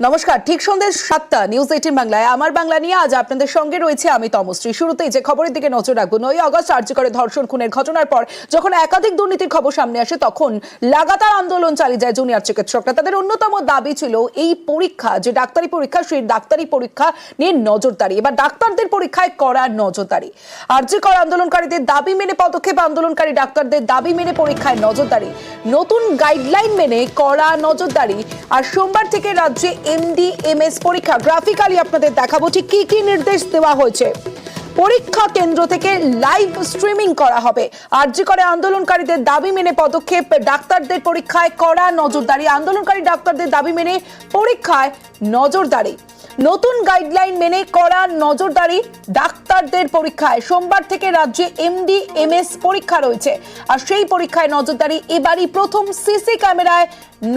নমস্কার, ঠিক সন্ধ্যে 7টা নিউজ 18 বাংলায় আমার বাংলা নিয়ে আজ আপনাদের সঙ্গে রয়েছে আমি তমশ্রী। শুরুতেই যে খবরের দিকে নজর রাখবো, 9 আগস্ট আর্যিকরে ধর্ষণ খুনের ঘটনার পর যখন একাধিক দুর্নীতির খবর সামনে আসে তখন লাগাতার আন্দোলন চালিয়ে যায় জুনিয়র চিকিৎসকরা। তাদের অন্যতম দাবি ছিল এই পরীক্ষা, যে ডাক্তারি পরীক্ষা, সেই ডাক্তারি পরীক্ষা নিয়ে নজরদারি, এবার ডাক্তারদের পরীক্ষায় করা নজরদারি। আর্যিকর আন্দোলনকারীদের দাবি মেনে পদক্ষেপ, আন্দোলনকারী ডাক্তারদের দাবি মেনে পরীক্ষায় নজরদারি, নতুন গাইডলাইন মেনে করা নজরদারি। আর সোমবার থেকে রাজ্যে MD/MS পরীক্ষা, গ্রাফিক্যালি আপনাদের দেখাবো ঠিক কি কি নির্দেশ দেওয়া হয়েছে। পরীক্ষা কেন্দ্র থেকে লাইভ স্ট্রিমিং করা হবে। আরজিকরে আন্দোলনকারীদের দাবি মেনে পদক্ষেপ, ডাক্তারদের পরীক্ষায় কড়া নজরদারি, আন্দোলনকারী ডাক্তারদের দাবি মেনে পরীক্ষায় নজরদারি, নতুন গাইডলাইন মেনে কড়া নজরদারি ডাক্তারদের পরীক্ষায়। সোমবার থেকে রাজ্যে MD/MS পরীক্ষা রয়েছে, আর সেই পরীক্ষায় নজরদারি এবারই প্রথম। সিসি ক্যামেরায়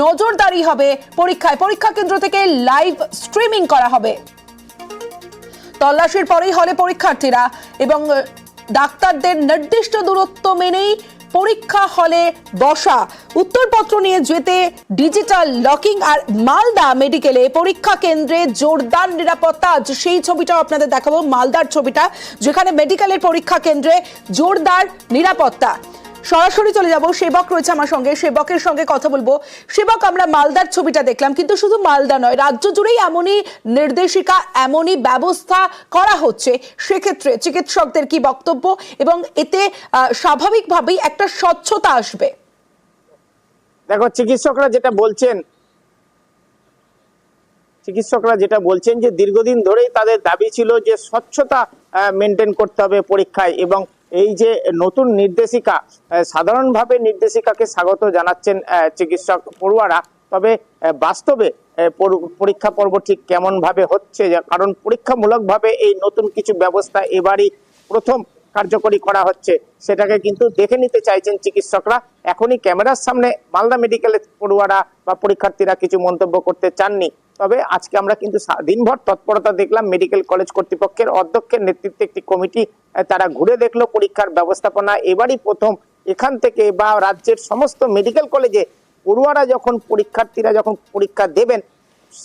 নজরদারি হবে পরীক্ষায়, পরীক্ষা কেন্দ্র থেকে লাইভ স্ট্রিমিং করা হবে। তল্লাশির পরেই হলে পরীক্ষার্থীরা এবং ডাক্তারদের নির্দিষ্ট দূরত্ব মেনেই পরীক্ষা হলে বসা, উত্তরপত্র নিয়ে যেতে ডিজিটাল লকিং। আর মালদা মেডিকেলে পরীক্ষা কেন্দ্রে জোরদার নিরাপত্তা, আজ সেই ছবিটাও আপনাদের দেখাবো, মালদার ছবিটা, যেখানে মেডিকেলের পরীক্ষা কেন্দ্রে জোরদার নিরাপত্তা। সরাসরি চলে যাব, সেবক রয়েছে আমার সঙ্গে, সেবকের সঙ্গে কথা বলবো। সেবক, আমরা মালদার ছবিটা দেখলাম, কিন্তু শুধু মালদা নয়, রাজ্য জুড়েই এমনই নির্দেশিকা, এমনই ব্যবস্থা করা হচ্ছে। সেক্ষেত্রে চিকিৎসকদের কি বক্তব্য, এবং এতে স্বাভাবিকভাবেই একটা স্বচ্ছতা আসবে? দেখো, চিকিৎসকরা যেটা বলছেন যে দীর্ঘদিন ধরেই তাদের দাবি ছিল যে স্বচ্ছতা মেনটেন করতে হবে পরীক্ষায়, এবং এই যে নতুন নির্দেশিকা, সাধারণভাবে নির্দেশিকাকে স্বাগত জানাচ্ছেন চিকিৎসক পড়ুয়ারা। তবে বাস্তবে পরীক্ষা পর্ব ঠিক কেমন ভাবে হচ্ছে, কারণ পরীক্ষামূলকভাবে এই নতুন কিছু ব্যবস্থা এবারই প্রথম কার্যকরী করা হচ্ছে, সেটাকে কিন্তু দেখে নিতে চাইছেন চিকিৎসকরা। এখনই ক্যামেরার সামনে মালদা মেডিকেলের পড়ুয়ারা বা পরীক্ষার্থীরা কিছু মন্তব্য করতে চাননি। তবে আজকে আমরা কিন্তু দিনভর তৎপরতা দেখলাম মেডিকেল কলেজ কর্তৃপক্ষের অধ্যক্ষের নেতৃত্বে একটি কমিটি, তারা ঘুরে দেখলো পরীক্ষার ব্যবস্থাপনা। এবারই প্রথম এখান থেকে বা রাজ্যের সমস্ত মেডিকেল কলেজে পড়ুয়ারা পরীক্ষার্থীরা যখন পরীক্ষা দেবেন,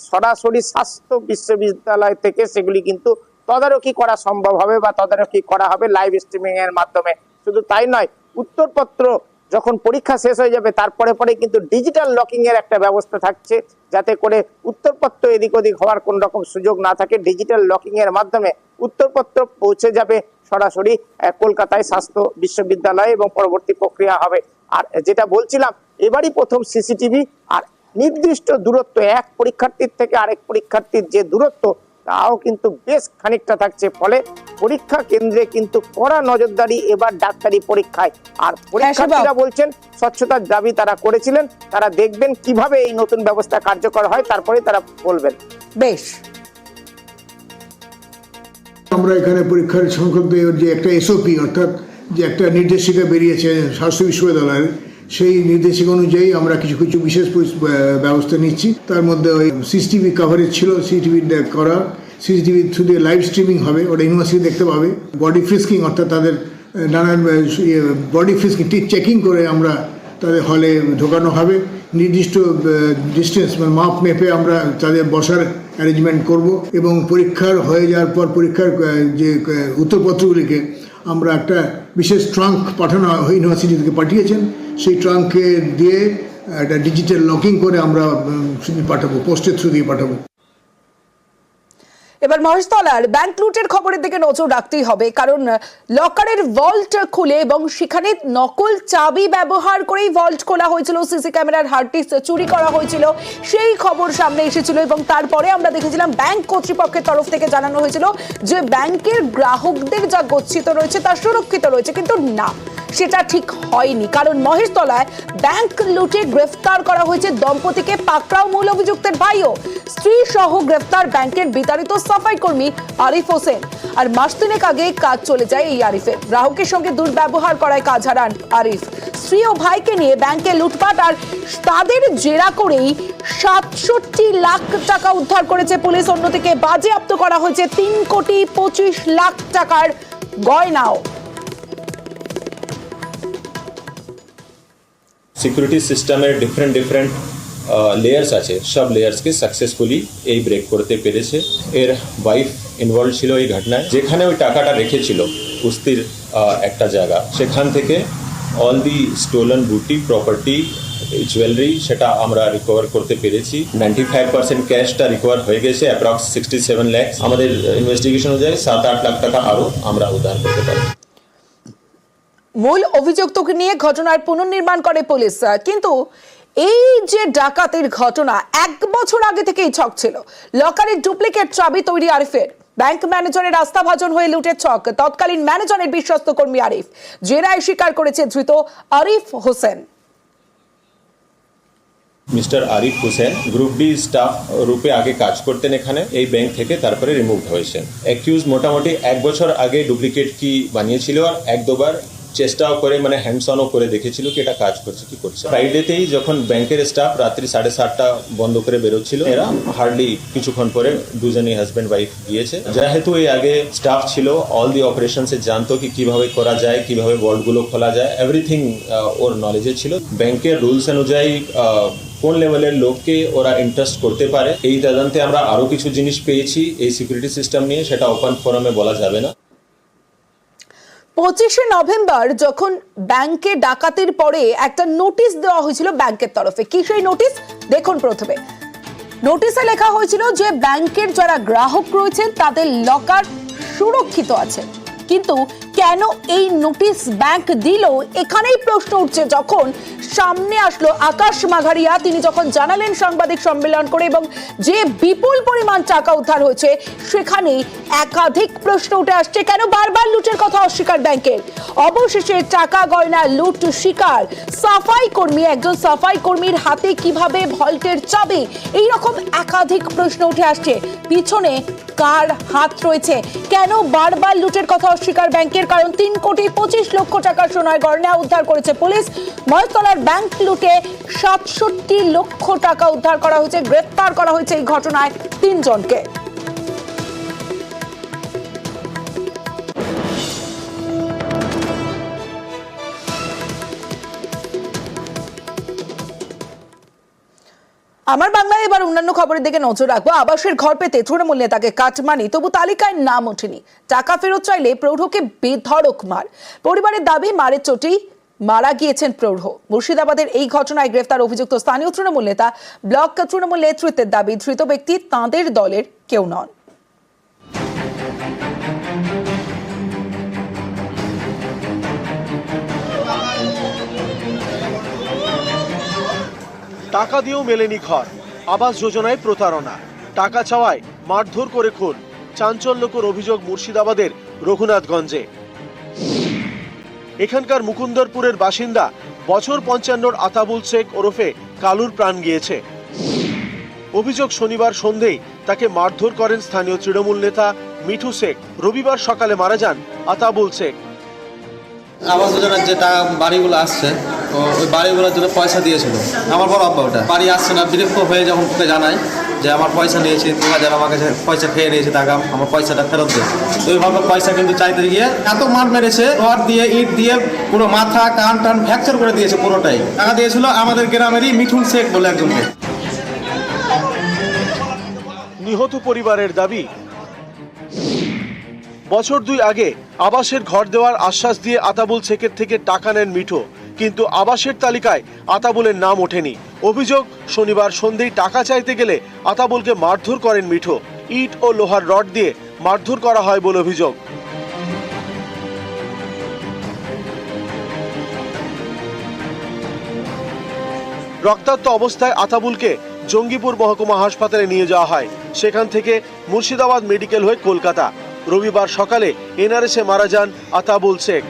সরাসরি স্বাস্থ্য বিশ্ববিদ্যালয় থেকে সেগুলি কিন্তু তদারকি করা সম্ভব হবে বা তদারকি করা হবে লাইভ স্ট্রিমিং এর মাধ্যমে। শুধু তাই নয়, উত্তরপত্র যখন পরীক্ষা শেষ হয়ে যাবে তারপরে কিন্তু ডিজিটাল লকিং এর একটা ব্যবস্থা থাকছে, যাতে করে উত্তরপত্র এদিক ওদিক হওয়ার কোন রকম সুযোগ না থাকে। ডিজিটাল লকিং এর মাধ্যমে উত্তরপত্র পৌঁছে যাবে সরাসরি কলকাতায় স্বাস্থ্য বিশ্ববিদ্যালয়ে এবং পরবর্তী প্রক্রিয়া হবে। আর যেটা বলছিলাম, এবারই প্রথম সিসিটিভি আর নির্দিষ্ট দূরত্ব, এক পরীক্ষার্থীর থেকে আরেক পরীক্ষার্থীর যে দূরত্ব, তাও কিন্তু বেশ খানিকটা থাকছে। ফলে পরীক্ষা কেন্দ্রে কিন্তু কড়া নজরদারি এবার ডাক্তারি পরীক্ষায়। আর পরীক্ষার্থীরা বলছেন স্বচ্ছতার দাবি তারা করেছিলেন, তারা দেখবেন কিভাবে এই নতুন ব্যবস্থা কার্যকর হয়, তারপরে তারা বলবেন। বেশ, আমরা এখানে পরীক্ষার সংক্রান্ত যে একটা SOP, অর্থাৎ যে একটা নির্দেশিকা বেরিয়েছে স্বাস্থ্য বিশ্ববিদ্যালয়ের, সেই নির্দেশিকা অনুযায়ী আমরা কিছু কিছু বিশেষ ব্যবস্থা নিচ্ছি। তার মধ্যে ওই CCTV কাভারেজ ছিল, CCTV করা, CCTV থ্রু দিয়ে লাইভ স্ট্রিমিং হবে, ওটা ইউনিভার্সিটি দেখতে পাবে। বডি ফ্রিস্কিং, অর্থাৎ তাদের নানান বডি ফ্রিস্কিং চেকিং করে আমরা তাদের হলে ঢোকানো হবে। নির্দিষ্ট ডিস্টেন্স মাপ মেপে আমরা তাদের বসার অ্যারেঞ্জমেন্ট করব, এবং পরীক্ষার হয়ে যাওয়ার পর পরীক্ষার যে উত্তরপত্রগুলিকে আমরা একটা বিশেষ ট্রাঙ্ক পাঠানো ইউনিভার্সিটি থেকে পাঠিয়েছেন, সেই ট্রাঙ্কে দিয়ে একটা ডিজিটাল লকিং করে আমরা পাঠাবো, পোস্টের থ্রু দিয়ে পাঠাবো। এবার মহেশতলার ব্যাংক লুটের খবরের দিকে নজর রাখতেই হবে, কারণ লকারের ভল্ট খুলে এবং সেখানে নকল চাবি ব্যবহার করেই ভল্ট খোলা হয়েছিল, সিসি ক্যামেরার হার্ড ডিস্ক চুরি করা হয়েছিল, সেই খবর সামনে এসেছিল। এবং তারপরে আমরা দেখেছিলাম ব্যাংক কর্তৃপক্ষের তরফ থেকে জানানো হয়েছিল যে ব্যাংকের গ্রাহকদের যা গচ্ছিত রয়েছে তা সুরক্ষিত রয়েছে, কিন্তু না, সেটা ঠিক হয়নি। কারণ মহেশতলায় ব্যাংক লুটে গ্রেফতার করা হয়েছে দম্পতিকে, পাকড়াও মূল অভিযুক্তের ভাইও, স্ত্রী সহ গ্রেফতার ব্যাংকের বিতাড়িত সাফাই কর্মী আরিফ হোসেন। আর মাস তিনেক আগে কাজ চলে যায় এই আরিফের, গ্রাহকের সঙ্গে দুর্ব্যবহার করায় কাজ হারান আরিফ। স্ত্রী ও ভাইকে নিয়ে ব্যাংকে লুটপাট, আর তাদের জেরা করেই ৬৭ লাখ টাকা উদ্ধার করেছে পুলিশ। অন্যদিকে বাজেয়াপ্ত করা হয়েছে ৩,২৫,০০,০০০ টাকার গয়নাও। সিকিউরিটি সিস্টেমের ডিফারেন্ট লেয়ার্স আছে সব লেয়ার্সকে সাকসেসফুলি এই ব্রেক করতে পেরেছে। এর ওয়াইফ ইনভলভ ছিল এই ঘটনায়, যেখানে ওই টাকাটা রেখেছিল কুস্তির একটা জায়গা, সেখান থেকে অল দি স্টোলেন বুটি প্রপার্টি জুয়েলারি সেটা আমরা রিকভার করতে পেরেছি। 95% ক্যাশটা রিকভার হয়ে গেছে, অ্যাপ্রক্স 67 লাখ। আমাদের ইনভেস্টিগেশন অনুযায়ী 7-8 লাখ টাকা আরও আমরা উদ্ধার করতে পারি। মূল অভিযুক্তকে নিয়ে ঘটনার পুনর্নির্মাণ করে পুলিশ, কিন্তু এই যে ডাকাতির ঘটনা 1 বছর আগে থেকেই ছক ছিল। লকারের ডুপ্লিকেট চাবি তৈরি আরিফের, ব্যাংক ম্যানেজারের আস্থাভাজন হয়ে লুটের ছক। তৎকালীন ম্যানেজারের বিশ্বস্ত কর্মী আরিফ জেরায় স্বীকার করেছে ধৃত Arif Hossain. Mister Arif Hossain group D staff রূপে আগে কাজ করতেন এখানে, এই ব্যাংক থেকে তারপরে রিমুভ হয়েছেন। অ্যাকিউজ মোটামুটি 1 বছর আগে ডুপ্লিকেট কি বানিয়েছিল আর 1-2 বার চেষ্টাও করে মানে হ্যান্ডস অনও করে দেখেছিল কি এটা কাজ করছে কি করছে। ফ্রাইডেতেই যখন ব্যাংকের স্টাফ রাত্রি 7:30 বন্ধ করে বেরোচ্ছিল, এরা হার্ডলি কিছুক্ষণ পরে দুজনই হাজব্যান্ড ওয়াইফ গিয়েছে। যেহেতু এই আগে স্টাফ ছিল, অল দি অপারেশনসে জানতো কি কিভাবে করা যায়, কিভাবে ভল্টগুলো খোলা যায়, এভরিথিং ওর নলেজে ছিল। ব্যাংকের রুলস অনুযায়ী কোন লেভেলের লোককে ওরা ইন্টারেস্ট করতে পারে, এই তদন্তে আমরা আরো কিছু জিনিস পেয়েছি এই সিকিউরিটি সিস্টেম নিয়ে, সেটা ওপেন ফোরামে বলা যাবে না। 25শে নভেম্বর যখন ব্যাংকে ডাকাতির পরে একটা নোটিশ দেওয়া হয়েছিল ব্যাংকের তরফে। কি সেই নোটিশ দেখুন। প্রথমে নোটিশে লেখা হয়েছিল যে ব্যাংকের যারা গ্রাহক রয়েছেন তাদের লকার সুরক্ষিত আছে, কিন্তু কেন এই নোটিশ ব্যাংক দিল এখানেই প্রশ্ন উঠছে। যখন সামনে আসলো আকাশ মাঘারিয়া, তিনি যখন জানালেন সাংবাদিক সম্মেলন করে, এবং যে বিপুল পরিমাণ টাকা উদ্ধার হয়েছে, সেখানে একাধিক প্রশ্ন উঠে আসছে। কেন বারবার লুটের কথা অস্বীকার ব্যাংকের? অবশেষে টাকা গয়না লুট স্বীকার সাফাই কর্মী, একজন সাফাই কর্মীর হাতে কিভাবে ভল্টের চাবি, এইরকম একাধিক প্রশ্ন উঠে আসছে। পিছনে কার হাত রয়েছে? কেন বারবার লুটের কথা অস্বীকার ব্যাংকের? কারণ 3,25,00,000 টাকার সোনার গয়না উদ্ধার করেছে পুলিশ। মহেশতলার ব্যাংক লুটে 67 লক্ষ টাকা উদ্ধার করা হয়েছে। গ্রেফতার করা হয়েছে এই ঘটনায় 3 জনকে। আমার বাংলায় এবার অন্যান্য খবরের দিকে নজর রাখবো। আবাসের ঘর পেতে তৃণমূল নেতাকে কাটমানি, তবু তালিকায় নাম ওঠেনি। টাকা ফেরত চাইলে প্রৌঢ়কে বেধড়ক মার। পরিবারের দাবি মারের চোটেই মারা গিয়েছেন প্রৌঢ়। মুর্শিদাবাদের এই ঘটনায় গ্রেফতার অভিযুক্ত স্থানীয় তৃণমূল নেতা। ব্লক তৃণমূল নেতৃত্বের দাবি ধৃত ব্যক্তি তাঁদের দলের কেউ নন। টাকা দিয়েও মেলেনি ঘর, আবাস যোজনায় প্রতারণা, টাকা চাওয়ায় মারধর করে খুন। চাঞ্চল্যকর অভিযোগ মুর্শিদাবাদের রঘুনাথগঞ্জে। এখানকার মুকুন্দরপুরের বাসিন্দা বছর 55 আতাবুল শেখ ওরফে কালুর প্রাণ গিয়েছে। অভিযোগ শনিবার সন্ধেয় তাকে মারধর করেন স্থানীয় তৃণমূল নেতা মিঠু শেখ। রবিবার সকালে মারা যান আতাবুল শেখ। আবাস যোজনার যে টাকা বাড়িগুলো আসছে, তো ওই বাড়িগুলোর জন্য পয়সা দিয়েছিল আমার বড় আব্বা। ওটা বাড়ি আসছে না, বিরক্ত হয়ে যখন ওকে জানায় যে আমার পয়সা নিয়েছে, 2000 আমার কাছে পয়সা খেয়ে নিয়েছে, টাকা আমার পয়সাটা ফেরত দেয়। তো ওইভাবে পয়সা কিন্তু চাইতে গিয়ে এত মার মেরেছে, রড দিয়ে ইট দিয়ে পুরো মাথা কান টান ফ্র্যাকচার করে দিয়েছে পুরোটাই। টাকা দিয়েছিল আমাদের গ্রামেরই মিঠুন শেখ বলে একজনকে। নিহত পরিবারের দাবি, বছর 2 আগে আবাসের ঘর দেওয়ার আশ্বাস দিয়ে আতাবুল শেখের থেকে টাকা নেন মিঠু, কিন্তু আবাসের তালিকায় আতাবুলের নাম ওঠেনি। অভিযোগ শনিবার সন্ধ্যেয় টাকা চাইতে গেলে আতাবুলকে মারধর করেন মিঠু। ইট ও লোহার রড দিয়ে মারধর করা হয় বলে অভিযোগ। রক্তাক্ত অবস্থায় আতাবুলকে জঙ্গিপুর মহকুমা হাসপাতালে নিয়ে যাওয়া হয়। সেখান থেকে মুর্শিদাবাদ মেডিকেল হয়ে কলকাতা। রবিবার সকালে এনআরএসে মারা যান আতাবুল শেখ।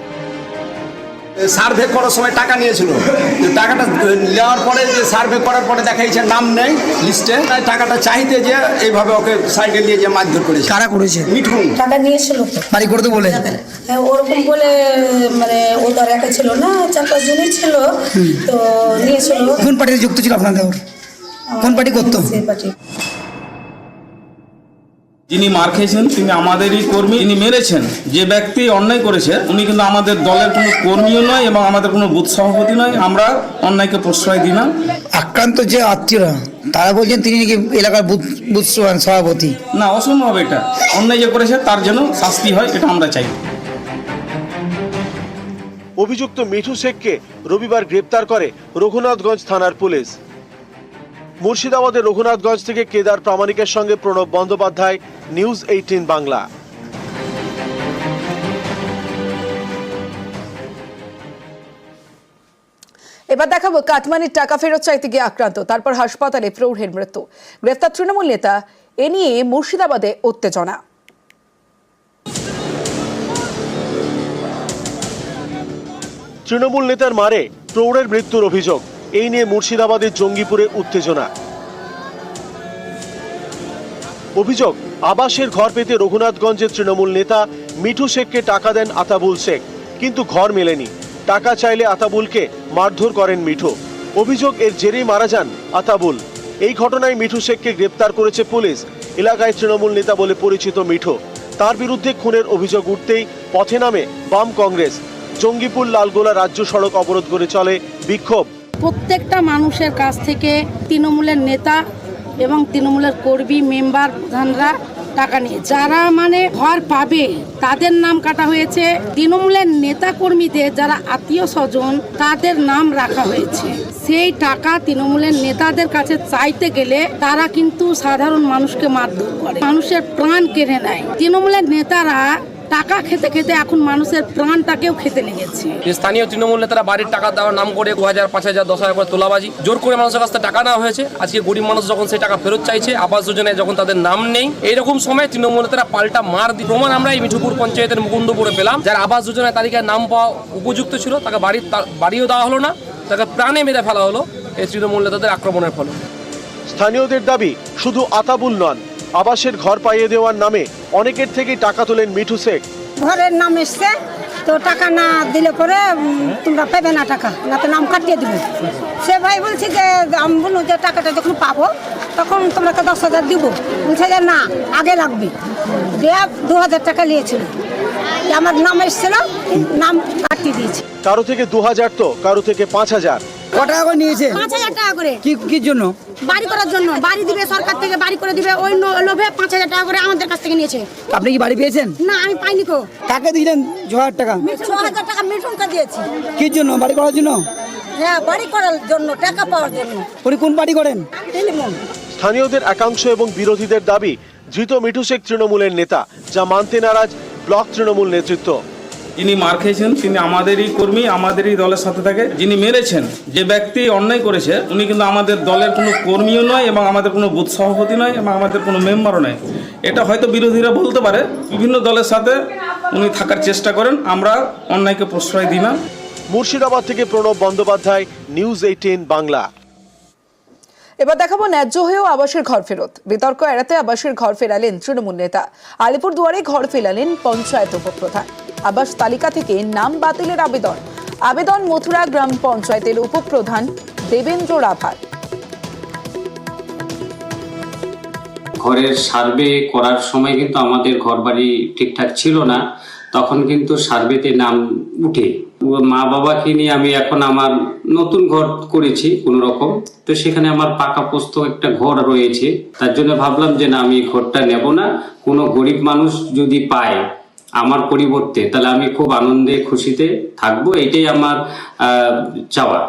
সার্ভে করার সময় টাকা নিয়েছিল, টাকাটা নেওয়ার পরে যে সার্ভে করার পরে দেখাইছে নাম নেই লিস্টে, তাই টাকাটা চাইতে যে এইভাবে ওকে সাইডে নিয়ে যে মারধর করেছে। কারা করেছে? মিঠুন। টাকা নিয়েছিল তো বাড়ি করতে বলে, হ্যাঁ, ওরকম বলে, মানে ও তো আর একা ছিল না, 4-5 জনই ছিল, তো নিয়েছিল। কোন পার্টিতে যুক্ত ছিল আপনাদের? কোন পার্টি করতো? সেই পার্টি। যিনি মার খেয়েছেন তিনি আমাদেরই কর্মী, তিনি মেরেছেন যে ব্যক্তি অন্যায় করেছে উনি কিন্তু আমাদের দলের কোনো কর্মীও নয় এবং আমাদের কোনো বুথ সভাপতি নয়। আমরা অন্যায়কে প্রশ্রয় দিই না। আক্রান্ত যে আত্মীয়রা তারা বলছেন তিনি নাকি এলাকার বুথ সভাপতি। না, অসম্ভব। এটা অন্যায় যে করেছে তার জন্য শাস্তি হয়, এটা আমরা চাই। অভিযুক্ত মিঠু শেখকে রবিবার গ্রেপ্তার করে রঘুনাথগঞ্জ থানার পুলিশ। মুর্শিদাবাদের রঘুনাথগঞ্জ থেকে কেদার প্রামাণিকের সঙ্গে প্রণব বন্দ্যোপাধ্যায়, নিউজ 18 বাংলা। এবার দেখাবো কাটমানির টাকা ফেরত চাইতে গিয়ে আক্রান্ত, তারপর হাসপাতালে প্রৌঢ়ের মৃত্যু। গ্রেফতার তৃণমূল নেতা, এ নিয়ে মুর্শিদাবাদে উত্তেজনা। তৃণমূল নেতার মারে প্রৌঢ়ের মৃত্যুর অভিযোগ, এই নিয়ে মুর্শিদাবাদের জঙ্গিপুরে উত্তেজনা। অভিযোগ, আবাসের ঘর পেতে রঘুনাথগঞ্জের তৃণমূল নেতা মিঠু শেখকে টাকা দেন আতাবুল শেখ, কিন্তু ঘর মেলেনি। টাকা চাইলে আতাবুলকে মারধর করেন মিঠু। অভিযোগ, এর জেরেই মারা যান আতাবুল। এই ঘটনায় মিঠু শেখকে গ্রেপ্তার করেছে পুলিশ। এলাকায় তৃণমূল নেতা বলে পরিচিত মিঠু, তার বিরুদ্ধে খুনের অভিযোগ উঠতেই পথে নামে বাম কংগ্রেস। জঙ্গিপুর লালগোলা রাজ্য সড়ক অবরোধ করে চলে বিক্ষোভ। প্রত্যেকটা মানুষের কাছ থেকে তৃণমূলের নেতা এবং তৃণমূলের কর্মী, মেম্বার, প্রধানরা টাকা নিয়ে যারা ঘর পাবে তাদের নাম কাটা হয়েছে। তৃণমূলের নেতা কর্মীদের যারা আত্মীয় স্বজন তাদের নাম রাখা হয়েছে। সেই টাকা তৃণমূলের নেতাদের কাছে চাইতে গেলে তারা কিন্তু সাধারণ মানুষকে মারধর করে, মানুষের প্রাণ কেড়ে নেয়। তৃণমূলের নেতারা টাকা খেতে খেতে এখন মানুষের প্রাণটাকেও খেতে লেগেছে। স্থানীয় তৃণমূল নেতারা বাড়ির টাকা দেওয়ার নাম করে 2000, 5000, 10,000 করে তোলাবাজি, জোর করে মানুষের কাছ থেকে টাকা নেওয়া হয়েছে। আজকে গরিব মানুষ যখন সেই টাকা ফেরত চাইছে, আবাস যোজনায় যখন তাদের নাম নেই, এইরকম সময় তৃণমূল নেতারা পাল্টা মার দিয়ে প্রমাণ আমরা এই মিঠুপুর পঞ্চায়েতের মুকুন্দপুরে পেলাম। যার আবাস যোজনায় তালিকায় নাম পাওয়া উপযুক্ত ছিল, তাকে বাড়িও দেওয়া হলো না, তাকে প্রাণে মেরে ফেলা হলো এই তৃণমূল নেতাদের আক্রমণের ফলে। স্থানীয়দের দাবি, শুধু আতাবুল নন, আবাসের ঘর পাইয়ে দেওয়ার নামে অনেকের থেকেই টাকা তোলেন মিঠু শেখ। ঘরের নাম এসছে তো টাকা না দিলে পরে তোমরা পাবে না টাকা, না তো নাম কাটিয়ে দিবে। সে ভাই বলছে যে আমি বলুন যে টাকাটা যখন পাবো তখন তোমাকে 10,000 দিব। বলছে যে না, আগে লাগবে। দিয়ে 2,000 টাকা নিয়েছিল, আমার নাম এসছিল, নাম কাটিয়ে দিয়েছে। কারো থেকে 2,000 তো কারো থেকে 5,000। কত টাকা করে নিয়েছে? 5,000 টাকা করে। কি জন্য? বাড়ি করার জন্য। বাড়ি দিবে সরকার থেকে, বাড়ি করে দিবে, ওই লোভে 5,000 টাকা করে আমাদের কাছ থেকে নিয়েছে। আপনি কি বাড়ি পেয়েছেন? না, আমি পাইনি। কাকে দিলেন 6,000 টাকা? 6,000 টাকা মিঠুনকে দিয়েছি। কি জন্য? বাড়ি করার জন্য? হ্যাঁ, বাড়ি করার জন্য, টাকা পাওয়ার জন্য। উনি কোন বাড়ি করেন? স্থানীয়দের একাংশ এবং বিরোধীদের দাবি, ধৃত মিঠু শেখ তৃণমূলের নেতা, যা মানতে নারাজ ব্লক তৃণমূল নেতৃত্ব। যিনি মার খেয়েছেন তিনি আমাদেরই কর্মী, আমাদেরই দলের সাথে থাকে। যিনি মেরেছেন যে ব্যক্তি অন্যায় করেছে উনি কিন্তু আমাদের দলের কোনো কর্মীও নয় এবং আমাদের কোনো বুথ সভাপতি নয় এবং আমাদের কোনো মেম্বারও নয়। এটা হয়তো বিরোধীরা বলতে পারে, বিভিন্ন দলের সাথে উনি থাকার চেষ্টা করেন। আমরা অন্যায়কে প্রশ্রয় দিই না। মুর্শিদাবাদ থেকে প্রণব বন্দ্যোপাধ্যায়, নিউজ 18 বাংলা। এবার দেখাবো ন্যায্য হয়েও আবাসের ঘর ফেরত। বিতর্ক এড়াতে আবাসের ঘর ফেরালেন তৃণমূল নেতা। আলিপুরদুয়ারে ঘর ফেরালেন পঞ্চায়েত উপপ্রধান। আবাস তালিকা থেকে নাম বাতিলের আবেদন মথুরা গ্রাম পঞ্চায়েতের উপপ্রধান দেবেন্দ্র রাভার। ঘরের সার্ভে করার সময় কিন্তু আমাদের ঘর বাড়ি ঠিকঠাক ছিল না, তখন কিন্তু সার্ভেতে নাম উঠে। মা বাবাকে নিয়ে আমি এখন আমার নতুন ঘর করেছি কোনো রকম, তো সেখানে আমার পাকাপোস্ত একটা ঘর রয়েছে। তার জন্য ভাবলাম যে না, আমি ঘরটা নেব না। কোনো গরিব মানুষ যদি পায় আমার পরিবর্তে, তাহলে আমি খুব আনন্দে খুশিতে থাকবো, এটাই আমার চাওয়া।